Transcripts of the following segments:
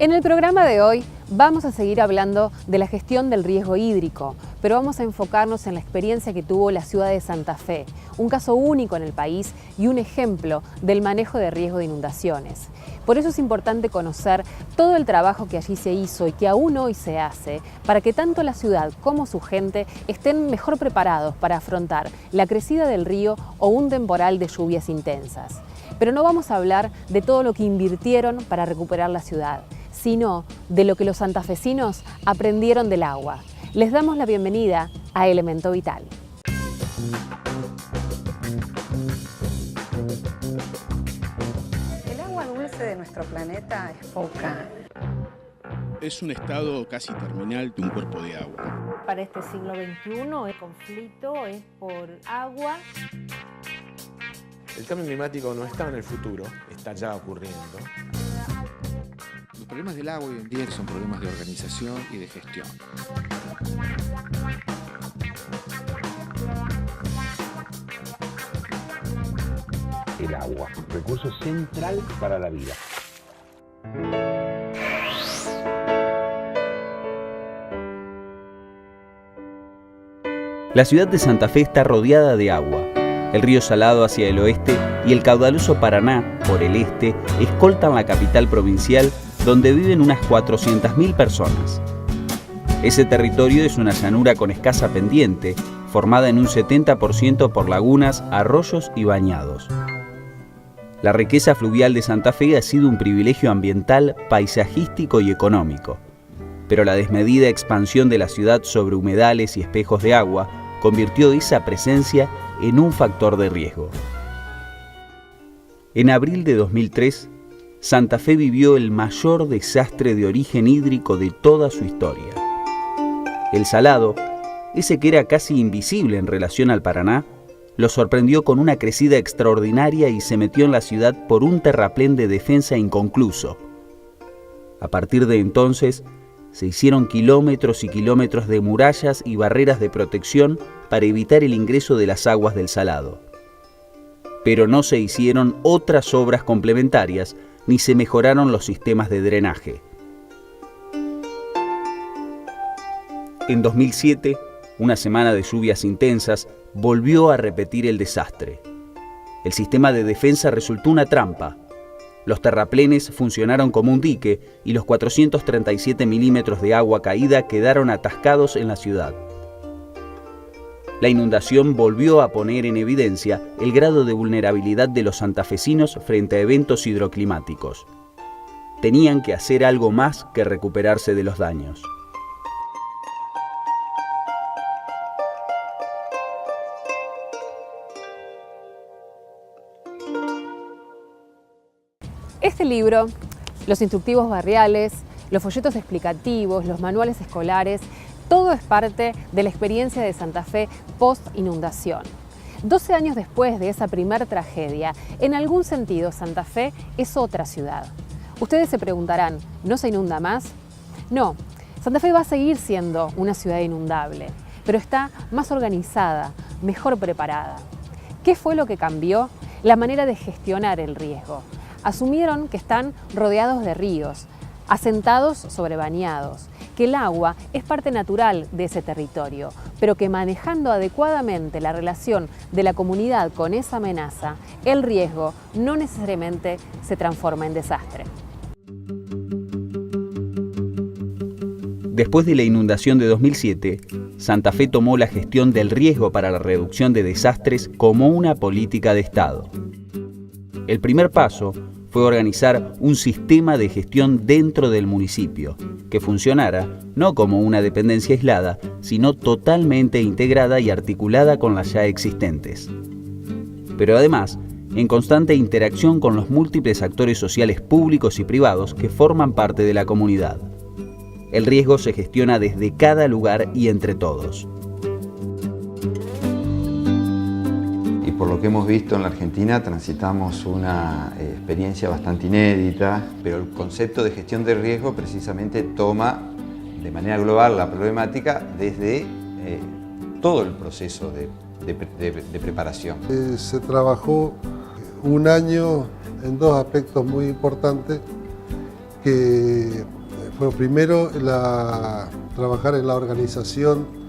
En el programa de hoy vamos a seguir hablando de la gestión del riesgo hídrico, pero vamos a enfocarnos en la experiencia que tuvo la ciudad de Santa Fe, un caso único en el país y un ejemplo del manejo de riesgo de inundaciones. Por eso es importante conocer todo el trabajo que allí se hizo y que aún hoy se hace para que tanto la ciudad como su gente estén mejor preparados para afrontar la crecida del río o un temporal de lluvias intensas. Pero no vamos a hablar de todo lo que invirtieron para recuperar la ciudad, sino de lo que los santafesinos aprendieron del agua. Les damos la bienvenida a Elemento Vital. El agua dulce de nuestro planeta es poca. Es un estado casi terminal de un cuerpo de agua. Para este siglo XXI el conflicto es por agua. El cambio climático no está en el futuro, está ya ocurriendo. Los problemas del agua hoy en día son problemas de organización y de gestión. El agua, recurso central para la vida. La ciudad de Santa Fe está rodeada de agua. El río Salado hacia el oeste y el caudaloso Paraná, por el este, escoltan la capital provincial, donde viven unas 400.000 personas. Ese territorio es una llanura con escasa pendiente, formada en un 70% por lagunas, arroyos y bañados. La riqueza fluvial de Santa Fe ha sido un privilegio ambiental, paisajístico y económico. Pero la desmedida expansión de la ciudad sobre humedales y espejos de agua convirtió esa presencia en un factor de riesgo. En abril de 2003, Santa Fe vivió el mayor desastre de origen hídrico de toda su historia. El Salado, ese que era casi invisible en relación al Paraná, lo sorprendió con una crecida extraordinaria y se metió en la ciudad por un terraplén de defensa inconcluso. A partir de entonces, se hicieron kilómetros y kilómetros de murallas y barreras de protección para evitar el ingreso de las aguas del Salado. Pero no se hicieron otras obras complementarias ni se mejoraron los sistemas de drenaje. En 2007, una semana de lluvias intensas volvió a repetir el desastre. El sistema de defensa resultó una trampa. Los terraplenes funcionaron como un dique y los 437 milímetros de agua caída quedaron atascados en la ciudad. La inundación volvió a poner en evidencia el grado de vulnerabilidad de los santafesinos frente a eventos hidroclimáticos. Tenían que hacer algo más que recuperarse de los daños. Este libro, los instructivos barriales, los folletos explicativos, los manuales escolares, todo es parte de la experiencia de Santa Fe post-inundación. 12 años después de esa primer tragedia, en algún sentido Santa Fe es otra ciudad. Ustedes se preguntarán, ¿no se inunda más? No, Santa Fe va a seguir siendo una ciudad inundable, pero está más organizada, mejor preparada. ¿Qué fue lo que cambió? La manera de gestionar el riesgo. Asumieron que están rodeados de ríos, asentados sobre bañados, que el agua es parte natural de ese territorio, pero que manejando adecuadamente la relación de la comunidad con esa amenaza, el riesgo no necesariamente se transforma en desastre. Después de la inundación de 2007, Santa Fe tomó la gestión del riesgo para la reducción de desastres como una política de Estado. El primer paso fue organizar un sistema de gestión dentro del municipio, que funcionara no como una dependencia aislada, sino totalmente integrada y articulada con las ya existentes. Pero además, en constante interacción con los múltiples actores sociales públicos y privados que forman parte de la comunidad. El riesgo se gestiona desde cada lugar y entre todos. Por lo que hemos visto en la Argentina, transitamos una experiencia bastante inédita, pero el concepto de gestión de riesgo precisamente toma de manera global la problemática desde todo el proceso de preparación. Se trabajó un año en dos aspectos muy importantes, que, bueno, primero trabajar en la organización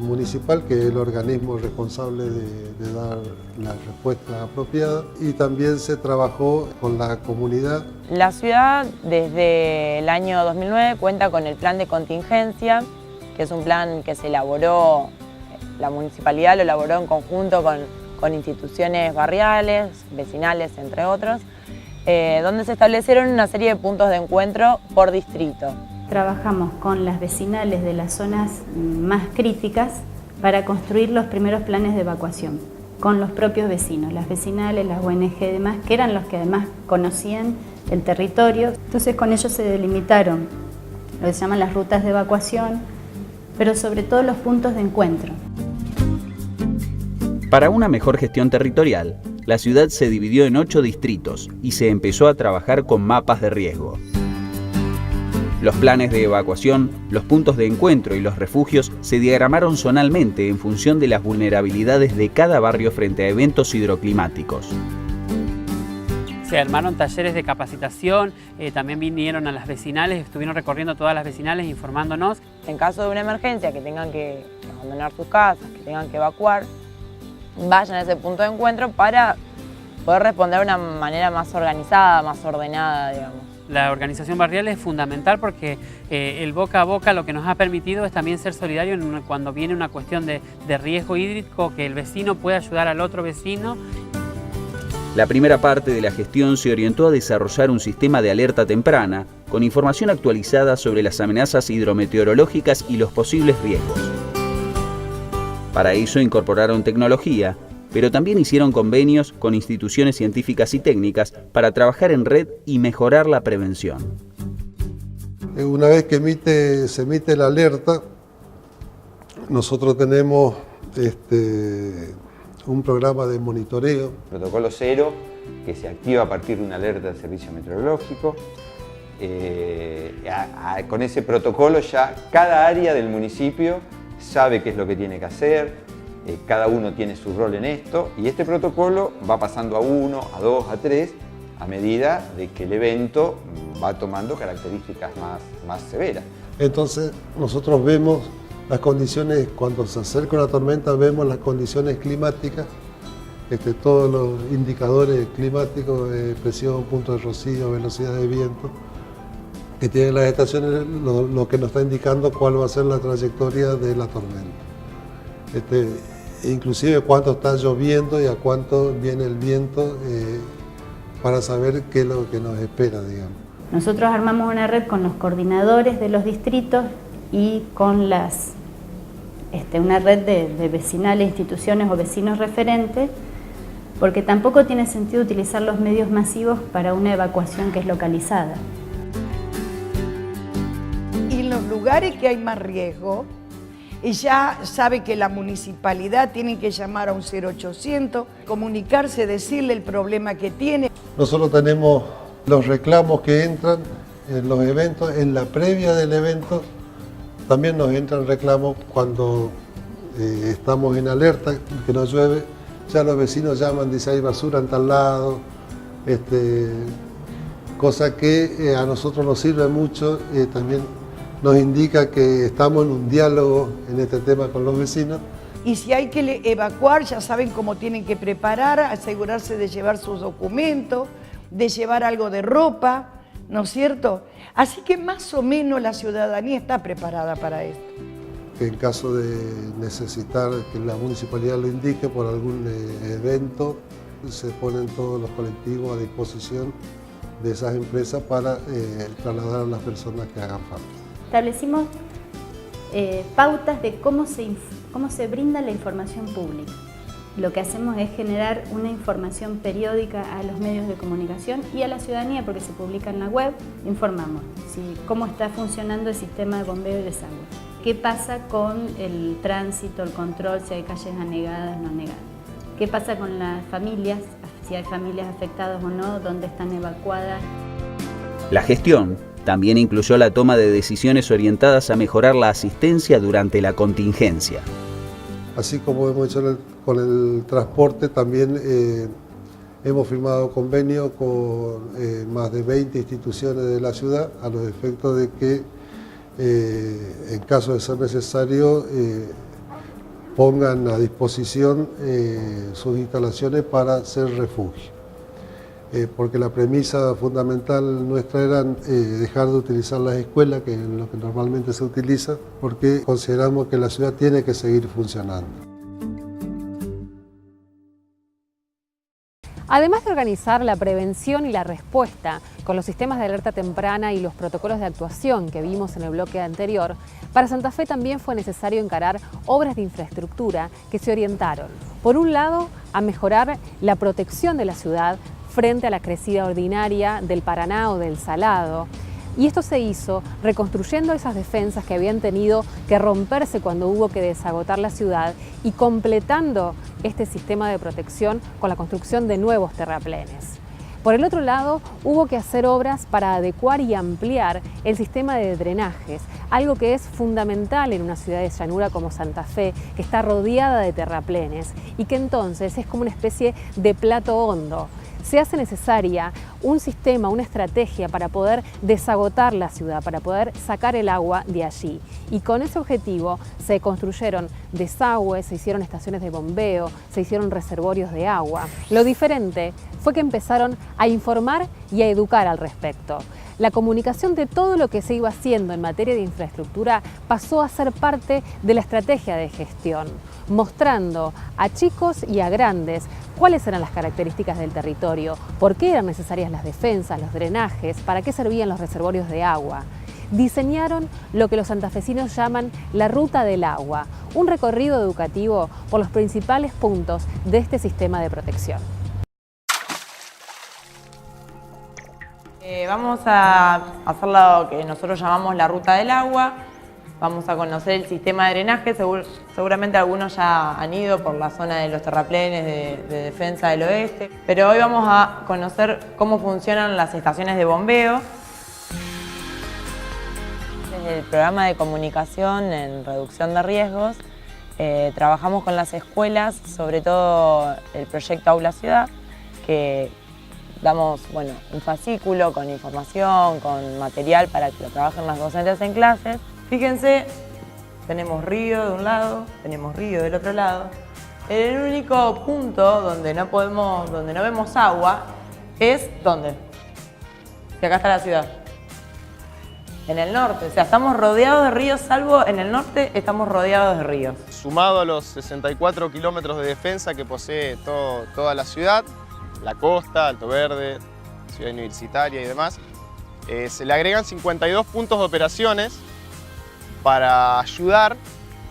municipal, que es el organismo responsable de dar la respuesta apropiada, y también se trabajó con la comunidad. La ciudad desde el año 2009 cuenta con el plan de contingencia, que es un plan que se elaboró, la municipalidad lo elaboró en conjunto con instituciones barriales, vecinales, entre otros, donde se establecieron una serie de puntos de encuentro por distrito. Trabajamos con las vecinales de las zonas más críticas para construir los primeros planes de evacuación, con los propios vecinos, las vecinales, las ONG y demás, que eran los que además conocían el territorio. Entonces con ellos se delimitaron lo que se llaman las rutas de evacuación, pero sobre todo los puntos de encuentro. Para una mejor gestión territorial, la ciudad se dividió en 8 distritos y se empezó a trabajar con mapas de riesgo. Los planes de evacuación, los puntos de encuentro y los refugios se diagramaron zonalmente en función de las vulnerabilidades de cada barrio frente a eventos hidroclimáticos. Se armaron talleres de capacitación, también vinieron a las vecinales, estuvieron recorriendo todas las vecinales informándonos. En caso de una emergencia, que tengan que abandonar sus casas, que tengan que evacuar, vayan a ese punto de encuentro para poder responder de una manera más organizada, más ordenada, digamos. La organización barrial es fundamental porque el boca a boca lo que nos ha permitido es también ser solidario cuando viene una cuestión de riesgo hídrico, que el vecino pueda ayudar al otro vecino. La primera parte de la gestión se orientó a desarrollar un sistema de alerta temprana con información actualizada sobre las amenazas hidrometeorológicas y los posibles riesgos. Para eso incorporaron tecnología, pero también hicieron convenios con instituciones científicas y técnicas para trabajar en red y mejorar la prevención. Una vez que se emite la alerta, nosotros tenemos un programa de monitoreo. Protocolo 0, que se activa a partir de una alerta del servicio meteorológico. Con ese protocolo ya cada área del municipio sabe qué es lo que tiene que hacer. Cada uno tiene su rol en esto y este protocolo va pasando a 1, a 2, a 3 a medida de que el evento va tomando características más severas. Entonces nosotros vemos las condiciones, cuando se acerca una tormenta vemos las condiciones climáticas, todos los indicadores climáticos, presión, punto de rocío, velocidad de viento, que tienen las estaciones, lo que nos está indicando cuál va a ser la trayectoria de la tormenta. Inclusive cuánto está lloviendo y a cuánto viene el viento, para saber qué es lo que nos espera, digamos. Nosotros armamos una red con los coordinadores de los distritos y con una red de vecinales, instituciones o vecinos referentes, porque tampoco tiene sentido utilizar los medios masivos para una evacuación que es localizada. Y en los lugares que hay más riesgo, ya sabe que la municipalidad tiene que llamar a un 0800, comunicarse, decirle el problema que tiene. Nosotros tenemos los reclamos que entran en los eventos, en la previa del evento también nos entran reclamos cuando estamos en alerta, que no llueve, ya los vecinos llaman, dicen hay basura en tal lado, cosa que a nosotros nos sirve mucho, también nos indica que estamos en un diálogo en este tema con los vecinos. Y si hay que evacuar, ya saben cómo tienen que preparar, asegurarse de llevar sus documentos, de llevar algo de ropa, ¿no es cierto? Así que más o menos la ciudadanía está preparada para esto. En caso de necesitar que la municipalidad lo indique por algún evento, se ponen todos los colectivos a disposición de esas empresas para trasladar a las personas que hagan falta. Establecimos pautas de cómo se brinda la información pública. Lo que hacemos es generar una información periódica a los medios de comunicación y a la ciudadanía, porque se publica en la web, informamos cómo está funcionando el sistema de bombeo y desagüe, qué pasa con el tránsito, el control, si hay calles anegadas o no anegadas, qué pasa con las familias, si hay familias afectadas o no, dónde están evacuadas. La gestión también incluyó la toma de decisiones orientadas a mejorar la asistencia durante la contingencia. Así como hemos hecho con el transporte, también Hemos firmado convenio con más de 20 instituciones de la ciudad a los efectos de que, en caso de ser necesario, pongan a disposición sus instalaciones para ser refugio. Porque la premisa fundamental nuestra era dejar de utilizar las escuelas, que es lo que normalmente se utiliza, porque consideramos que la ciudad tiene que seguir funcionando. Además de organizar la prevención y la respuesta con los sistemas de alerta temprana y los protocolos de actuación que vimos en el bloque anterior, para Santa Fe también fue necesario encarar obras de infraestructura que se orientaron, por un lado, a mejorar la protección de la ciudad frente a la crecida ordinaria del Paraná o del Salado. Y esto se hizo reconstruyendo esas defensas que habían tenido que romperse cuando hubo que desagotar la ciudad y completando este sistema de protección con la construcción de nuevos terraplenes. Por el otro lado, hubo que hacer obras para adecuar y ampliar el sistema de drenajes, algo que es fundamental en una ciudad de llanura como Santa Fe, que está rodeada de terraplenes y que entonces es como una especie de plato hondo. Se hace necesaria un sistema, una estrategia para poder desagotar la ciudad, para poder sacar el agua de allí. Y con ese objetivo se construyeron desagües, se hicieron estaciones de bombeo, se hicieron reservorios de agua. Lo diferente fue que empezaron a informar y a educar al respecto. La comunicación de todo lo que se iba haciendo en materia de infraestructura pasó a ser parte de la estrategia de gestión, mostrando a chicos y a grandes cuáles eran las características del territorio, por qué eran necesarias las defensas, los drenajes, para qué servían los reservorios de agua. Diseñaron lo que los santafesinos llaman la Ruta del Agua, un recorrido educativo por los principales puntos de este sistema de protección. Vamos a hacer lo que nosotros llamamos la Ruta del Agua. Vamos a conocer el sistema de drenaje. Seguramente algunos ya han ido por la zona de los terraplenes de defensa del oeste. Pero hoy vamos a conocer cómo funcionan las estaciones de bombeo. Desde el programa de comunicación en reducción de riesgos, trabajamos con las escuelas, sobre todo el proyecto Aula Ciudad, que damos un fascículo con información, con material para que lo trabajen los docentes en clases. Fíjense, tenemos río de un lado, tenemos río del otro lado. El único punto donde no vemos agua es ¿dónde? Que acá está la ciudad. En el norte, o sea, estamos rodeados de ríos, salvo en el norte estamos rodeados de ríos. Sumado a los 64 kilómetros de defensa que posee toda la ciudad, la costa, Alto Verde, Ciudad Universitaria y demás, se le agregan 52 puntos de operaciones para ayudar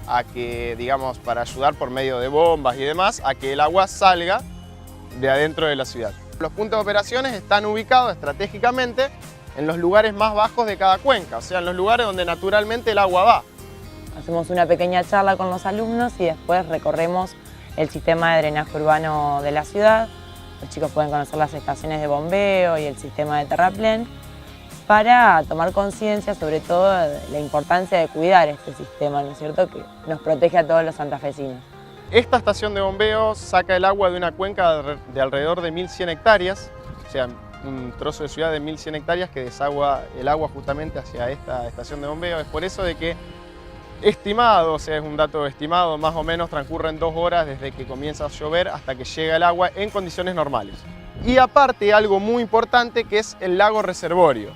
a que, para ayudar por medio de bombas y demás, a que el agua salga de adentro de la ciudad. Los puntos de operaciones están ubicados estratégicamente en los lugares más bajos de cada cuenca, o sea, en los lugares donde naturalmente el agua va. Hacemos una pequeña charla con los alumnos y después recorremos el sistema de drenaje urbano de la ciudad. Los chicos pueden conocer las estaciones de bombeo y el sistema de terraplén para tomar conciencia sobre todo de la importancia de cuidar este sistema, ¿no es cierto?, que nos protege a todos los santafesinos. Esta estación de bombeo saca el agua de una cuenca de alrededor de 1.100 hectáreas, o sea, un trozo de ciudad de 1.100 hectáreas que desagua el agua justamente hacia esta estación de bombeo. Es por eso de que estimado, o sea, es un dato estimado, más o menos transcurren 2 horas desde que comienza a llover hasta que llega el agua en condiciones normales. Y aparte, algo muy importante que es el lago reservorio.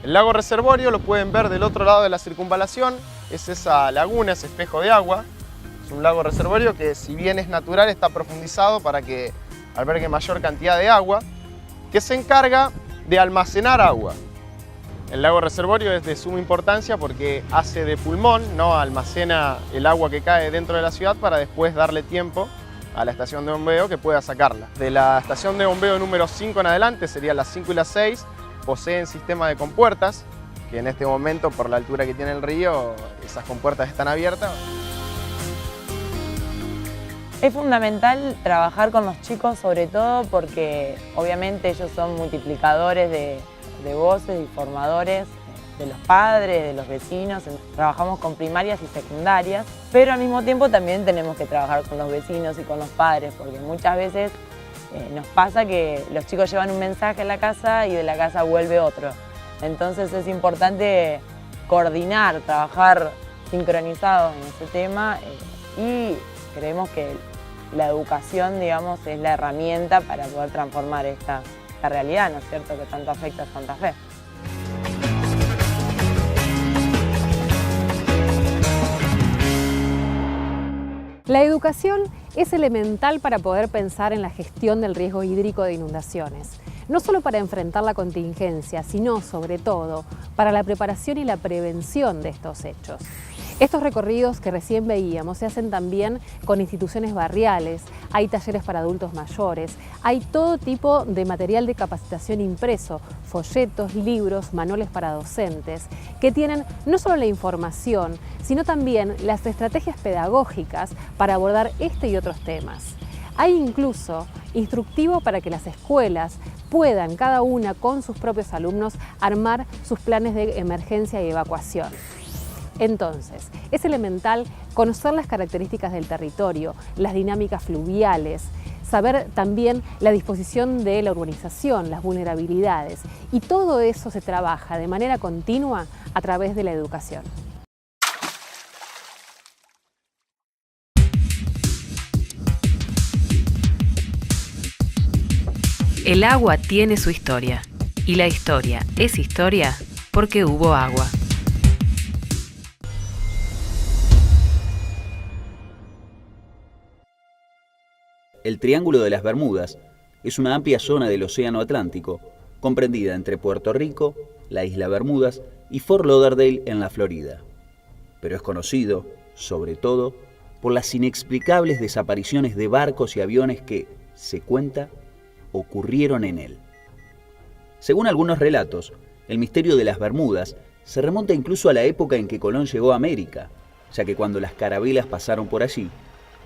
El lago reservorio lo pueden ver del otro lado de la circunvalación, es esa laguna, ese espejo de agua. Es un lago reservorio que, si bien es natural, está profundizado para que albergue mayor cantidad de agua, que se encarga de almacenar agua. El lago reservorio es de suma importancia porque hace de pulmón, ¿no? Almacena el agua que cae dentro de la ciudad para después darle tiempo a la estación de bombeo que pueda sacarla. De la estación de bombeo número 5 en adelante, serían las 5 y las 6, poseen sistema de compuertas, que en este momento, por la altura que tiene el río, esas compuertas están abiertas. Es fundamental trabajar con los chicos, sobre todo porque obviamente ellos son multiplicadores de voces y formadores de los padres, de los vecinos. Trabajamos con primarias y secundarias, pero al mismo tiempo también tenemos que trabajar con los vecinos y con los padres, porque muchas veces nos pasa que los chicos llevan un mensaje en la casa y de la casa vuelve otro. Entonces es importante coordinar, trabajar sincronizados en este tema y creemos que la educación, digamos, es la herramienta para poder transformar esta realidad, ¿no es cierto?, que tanto afecta a Santa Fe. La educación es elemental para poder pensar en la gestión del riesgo hídrico de inundaciones, no solo para enfrentar la contingencia, sino sobre todo para la preparación y la prevención de estos hechos. Estos recorridos que recién veíamos se hacen también con instituciones barriales, hay talleres para adultos mayores, hay todo tipo de material de capacitación impreso, folletos, libros, manuales para docentes, que tienen no solo la información, sino también las estrategias pedagógicas para abordar este y otros temas. Hay incluso instructivo para que las escuelas puedan, cada una con sus propios alumnos, armar sus planes de emergencia y evacuación. Entonces, es elemental conocer las características del territorio, las dinámicas fluviales, saber también la disposición de la urbanización, las vulnerabilidades, y todo eso se trabaja de manera continua a través de la educación. El agua tiene su historia, y la historia es historia porque hubo agua. El Triángulo de las Bermudas es una amplia zona del Océano Atlántico, comprendida entre Puerto Rico, la isla Bermudas y Fort Lauderdale en la Florida. Pero es conocido, sobre todo, por las inexplicables desapariciones de barcos y aviones que, se cuenta, ocurrieron en él. Según algunos relatos, el misterio de las Bermudas se remonta incluso a la época en que Colón llegó a América, ya que cuando las carabelas pasaron por allí,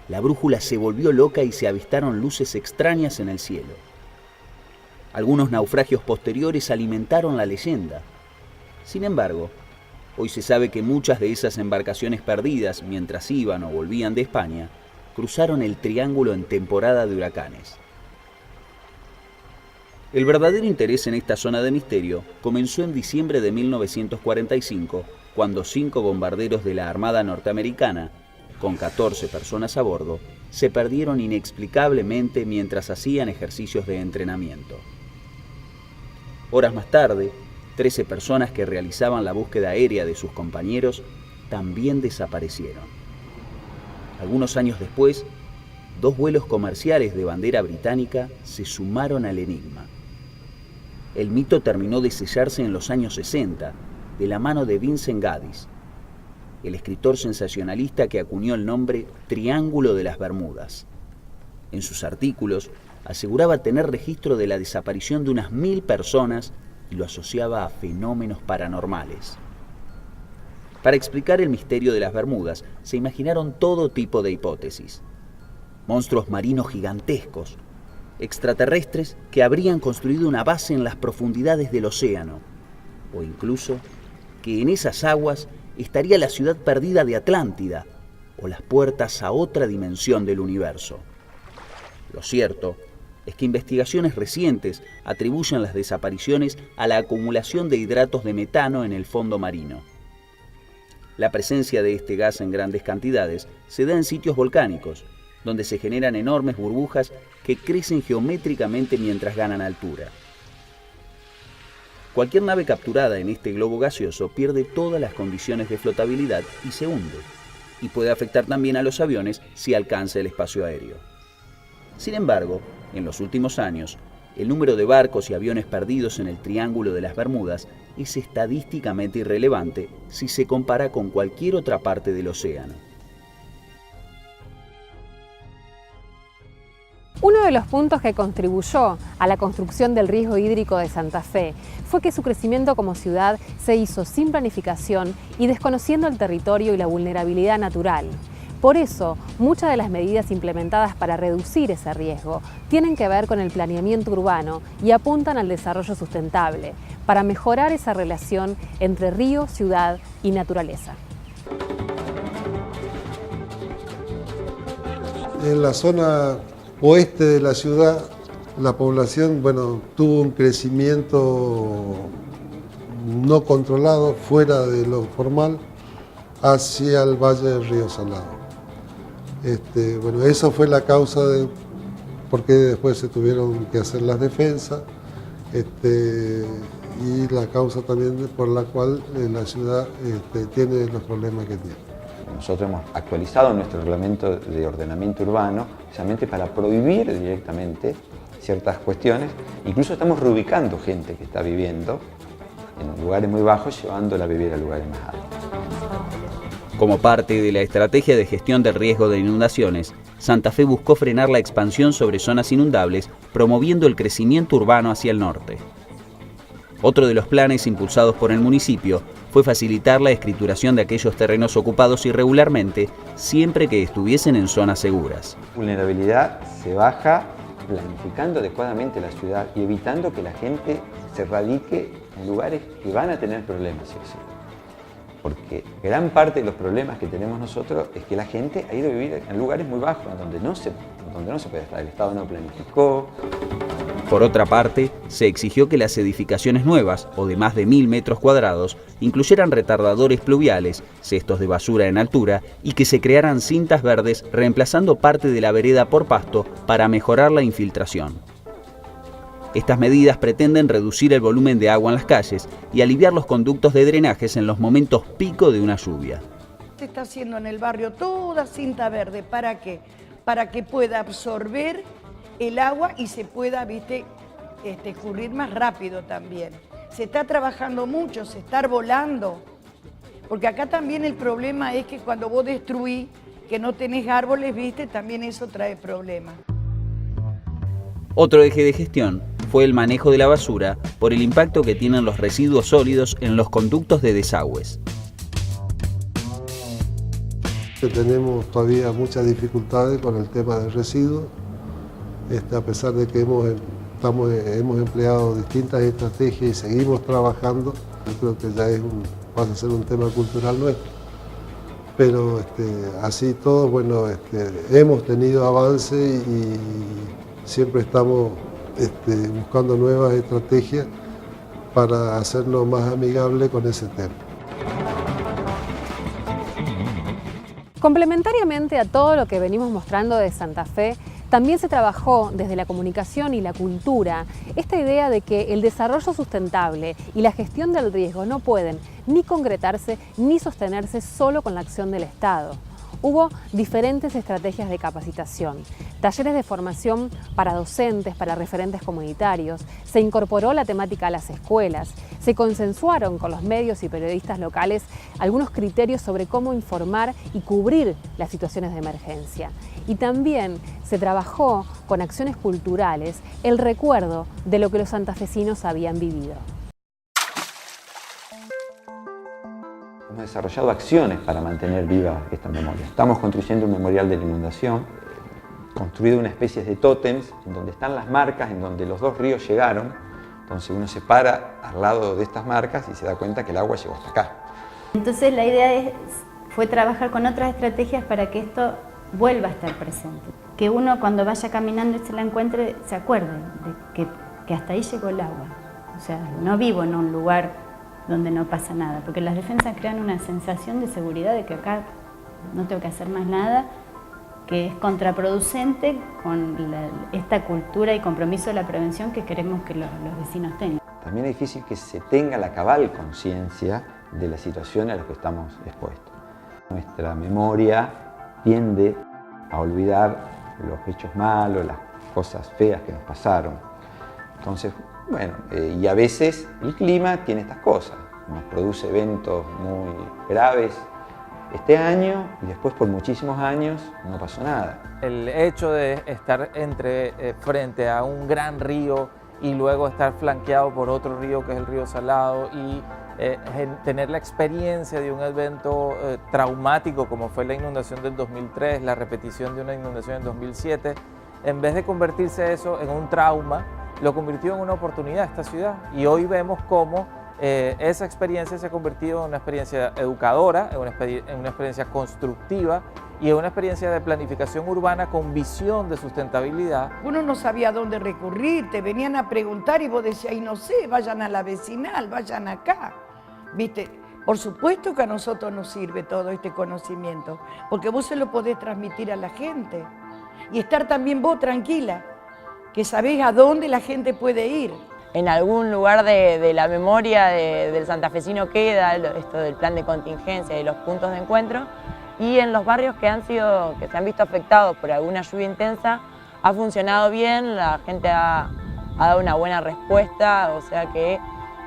la brújula se volvió loca y se avistaron luces extrañas en el cielo. Algunos naufragios posteriores alimentaron la leyenda. Sin embargo, hoy se sabe que muchas de esas embarcaciones perdidas mientras iban o volvían de España, cruzaron el Triángulo en temporada de huracanes. El verdadero interés en esta zona de misterio comenzó en diciembre de 1945, cuando 5 bombarderos de la Armada norteamericana, con 14 personas a bordo, se perdieron inexplicablemente mientras hacían ejercicios de entrenamiento. Horas más tarde, 13 personas que realizaban la búsqueda aérea de sus compañeros también desaparecieron. Algunos años después, 2 vuelos comerciales de bandera británica se sumaron al enigma. El mito terminó de sellarse en los años 60, de la mano de Vincent Gaddis, el escritor sensacionalista que acuñó el nombre Triángulo de las Bermudas. En sus artículos aseguraba tener registro de la desaparición de unas 1000 personas y lo asociaba a fenómenos paranormales. Para explicar el misterio de las Bermudas se imaginaron todo tipo de hipótesis. Monstruos marinos gigantescos, extraterrestres que habrían construido una base en las profundidades del océano, o incluso que en esas aguas estaría la ciudad perdida de Atlántida o las puertas a otra dimensión del universo. Lo cierto es que investigaciones recientes atribuyen las desapariciones a la acumulación de hidratos de metano en el fondo marino. La presencia de este gas en grandes cantidades se da en sitios volcánicos, donde se generan enormes burbujas que crecen geométricamente mientras ganan altura. Cualquier nave capturada en este globo gaseoso pierde todas las condiciones de flotabilidad y se hunde, y puede afectar también a los aviones si alcanza el espacio aéreo. Sin embargo, en los últimos años, el número de barcos y aviones perdidos en el Triángulo de las Bermudas es estadísticamente irrelevante si se compara con cualquier otra parte del océano. Uno de los puntos que contribuyó a la construcción del riesgo hídrico de Santa Fe fue que su crecimiento como ciudad se hizo sin planificación y desconociendo el territorio y la vulnerabilidad natural. Por eso, muchas de las medidas implementadas para reducir ese riesgo tienen que ver con el planeamiento urbano y apuntan al desarrollo sustentable, para mejorar esa relación entre río, ciudad y naturaleza. En la zona oeste de la ciudad La población, bueno, tuvo un crecimiento no controlado, fuera de lo formal, hacia el Valle del Río Salado. Bueno, eso fue la causa de por qué después se tuvieron que hacer las defensas, y la causa también por la cual la ciudad tiene los problemas que tiene. Nosotros hemos actualizado nuestro reglamento de ordenamiento urbano precisamente para prohibir directamente ciertas cuestiones. Incluso estamos reubicando gente que está viviendo en lugares muy bajos, llevándola a vivir a lugares más altos. Como parte de la estrategia de gestión del riesgo de inundaciones, Santa Fe buscó frenar la expansión sobre zonas inundables, promoviendo el crecimiento urbano hacia el norte. Otro de los planes impulsados por el municipio fue facilitar la escrituración de aquellos terrenos ocupados irregularmente, siempre que estuviesen en zonas seguras. La vulnerabilidad se baja planificando adecuadamente la ciudad y evitando que la gente se radique en lugares que van a tener problemas, ¿sí? Porque gran parte de los problemas que tenemos nosotros es que la gente ha ido a vivir en lugares muy bajos, donde no se puede estar, el Estado no planificó. Por otra parte, se exigió que las edificaciones nuevas, o de más de 1000 metros cuadrados, incluyeran retardadores pluviales, cestos de basura en altura y que se crearan cintas verdes reemplazando parte de la vereda por pasto para mejorar la infiltración. Estas medidas pretenden reducir el volumen de agua en las calles y aliviar los conductos de drenajes en los momentos pico de una lluvia. Se está haciendo en el barrio toda cinta verde. ¿Para qué? Para que pueda absorber el agua y se pueda, escurrir más rápido también. Se está trabajando mucho, se está arbolando. Porque acá también el problema es que cuando vos destruís, que no tenés árboles, también eso trae problemas. Otro eje de gestión fue el manejo de la basura por el impacto que tienen los residuos sólidos en los conductos de desagües. Tenemos todavía muchas dificultades con el tema del residuo, a pesar de que hemos empleado distintas estrategias y seguimos trabajando. Yo creo que ya pasa a ser un tema cultural nuestro. Pero así todo, bueno, hemos tenido avance y siempre estamos buscando nuevas estrategias para hacernos más amigables con ese tema. Complementariamente a todo lo que venimos mostrando de Santa Fe, también se trabajó desde la comunicación y la cultura esta idea de que el desarrollo sustentable y la gestión del riesgo no pueden ni concretarse ni sostenerse solo con la acción del Estado. Hubo diferentes estrategias de capacitación, talleres de formación para docentes, para referentes comunitarios, se incorporó la temática a las escuelas, se consensuaron con los medios y periodistas locales algunos criterios sobre cómo informar y cubrir las situaciones de emergencia. Y también se trabajó con acciones culturales el recuerdo de lo que los santafesinos habían vivido. Hemos desarrollado acciones para mantener viva esta memoria. Estamos construyendo un memorial de la inundación, construido una especie de tótems, en donde están las marcas, en donde los dos ríos llegaron. Entonces uno se para al lado de estas marcas y se da cuenta que el agua llegó hasta acá. Entonces la idea fue trabajar con otras estrategias para que esto vuelva a estar presente. Que uno cuando vaya caminando y se la encuentre, se acuerde de que hasta ahí llegó el agua. O sea, no vivo en un lugar donde no pasa nada, porque las defensas crean una sensación de seguridad de que acá no tengo que hacer más nada, que es contraproducente con esta cultura y compromiso de la prevención que queremos que los vecinos tengan. También es difícil que se tenga la cabal conciencia de la situación a la que estamos expuestos. Nuestra memoria tiende a olvidar los hechos malos, las cosas feas que nos pasaron. Entonces, bueno, y a veces el clima tiene estas cosas, nos produce eventos muy graves este año y después por muchísimos años no pasó nada. El hecho de estar frente a un gran río y luego estar flanqueado por otro río que es el río Salado y tener la experiencia de un evento traumático como fue la inundación del 2003, la repetición de una inundación en 2007, en vez de convertirse eso en un trauma, lo convirtió en una oportunidad esta ciudad y hoy vemos cómo esa experiencia se ha convertido en una experiencia educadora, en una experiencia constructiva y en una experiencia de planificación urbana con visión de sustentabilidad. Uno no sabía a dónde recurrir, te venían a preguntar y vos decías, y no sé, vayan a la vecinal, vayan acá, ¿viste? Por supuesto que a nosotros nos sirve todo este conocimiento, porque vos se lo podés transmitir a la gente y estar también vos tranquila, que sabés a dónde la gente puede ir. En algún lugar de la memoria del santafesino queda esto del plan de contingencia y los puntos de encuentro, y en los barrios que se han visto afectados por alguna lluvia intensa ha funcionado bien, la gente ha dado una buena respuesta, o sea que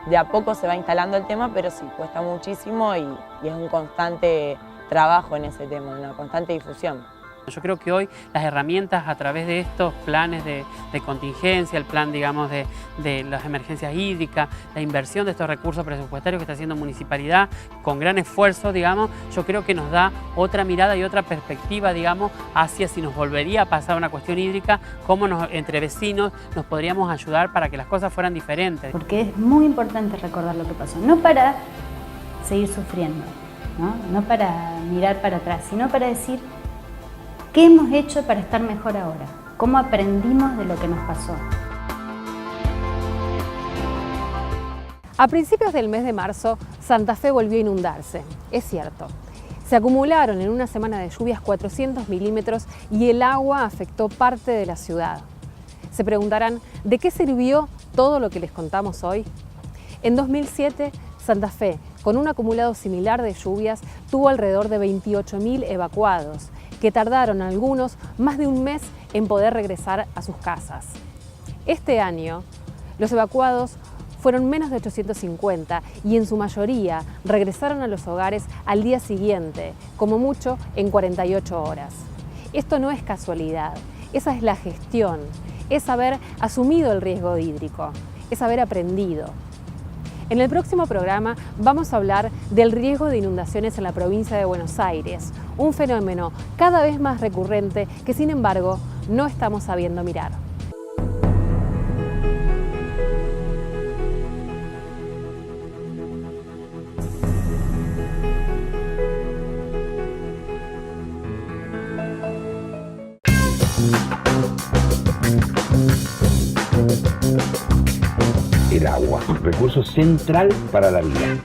de a poco se va instalando el tema, pero sí, cuesta muchísimo y es un constante trabajo en ese tema, una constante difusión. Yo creo que hoy las herramientas a través de estos planes de contingencia, el plan, digamos, de las emergencias hídricas, la inversión de estos recursos presupuestarios que está haciendo Municipalidad con gran esfuerzo, digamos, yo creo que nos da otra mirada y otra perspectiva, digamos, hacia si nos volvería a pasar una cuestión hídrica, cómo entre vecinos nos podríamos ayudar para que las cosas fueran diferentes. Porque es muy importante recordar lo que pasó, no para seguir sufriendo, no para mirar para atrás, sino para decir ¿qué hemos hecho para estar mejor ahora? ¿Cómo aprendimos de lo que nos pasó? A principios del mes de marzo, Santa Fe volvió a inundarse, es cierto. Se acumularon en una semana de lluvias 400 milímetros y el agua afectó parte de la ciudad. Se preguntarán, ¿de qué sirvió todo lo que les contamos hoy? En 2007, Santa Fe, con un acumulado similar de lluvias, tuvo alrededor de 28.000 evacuados, que tardaron algunos más de un mes en poder regresar a sus casas. Este año, los evacuados fueron menos de 850 y en su mayoría regresaron a los hogares al día siguiente, como mucho en 48 horas. Esto no es casualidad, esa es la gestión, es haber asumido el riesgo hídrico, es haber aprendido. En el próximo programa vamos a hablar del riesgo de inundaciones en la provincia de Buenos Aires, un fenómeno cada vez más recurrente que sin embargo no estamos sabiendo mirar. El agua, recurso central para la vida.